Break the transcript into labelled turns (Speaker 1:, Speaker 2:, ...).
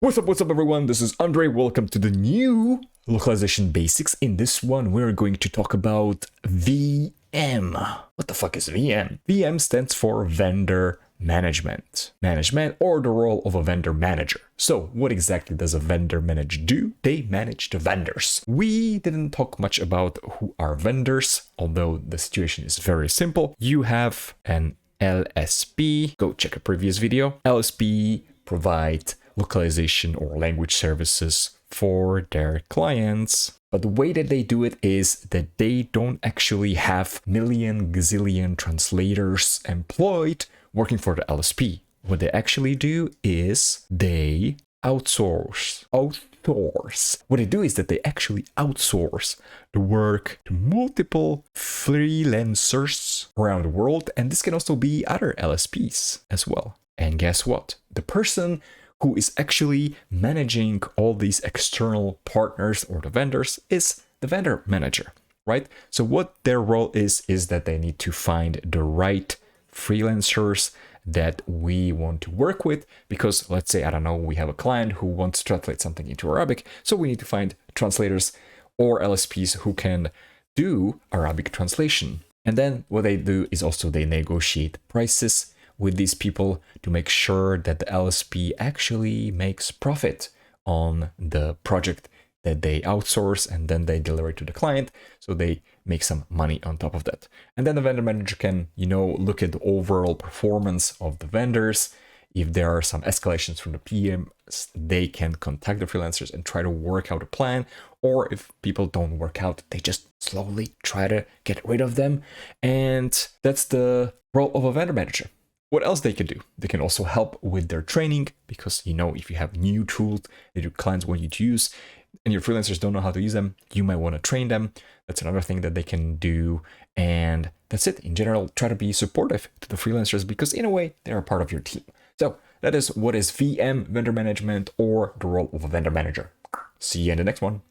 Speaker 1: What's up everyone, this is Andre, welcome to the new Localization Basics. In this one, we're going to talk about VM. What the fuck is VM? VM stands for Vendor Management. Management, or the role of a vendor manager. So what exactly does a vendor manager do? They manage the vendors. We didn't talk much about who are vendors, although the situation is very simple. You have an LSP, go check a previous video. LSP provide localization or language services for their clients. But the way that they do it is that they don't actually have million gazillion translators employed working for the LSP. What they actually do is they outsource. What they do is that they actually outsource the work to multiple freelancers around the world. And this can also be other LSPs as well. And guess what? The person who is actually managing all these external partners or the vendors is the vendor manager, right? So what their role is that they need to find the right freelancers that we want to work with, because let's say, I don't know, we have a client who wants to translate something into Arabic. So we need to find translators or LSPs who can do Arabic translation. And then what they do is also they negotiate prices with these people to make sure that the LSP actually makes profit on the project that they outsource, and then they deliver it to the client, so they make some money on top of that. And then the vendor manager can, look at the overall performance of the vendors. If there are some escalations from the PM, they can contact the freelancers and try to work out a plan. Or if people don't work out, they just slowly try to get rid of them. And that's the role of a vendor manager. What else they can do? They can also help with their training, because, if you have new tools that your clients want you to use and your freelancers don't know how to use them, you might want to train them. That's another thing that they can do. And that's it. In general, try to be supportive to the freelancers, because in a way, they're a part of your team. So that is what is VM, vendor management, or the role of a vendor manager. See you in the next one.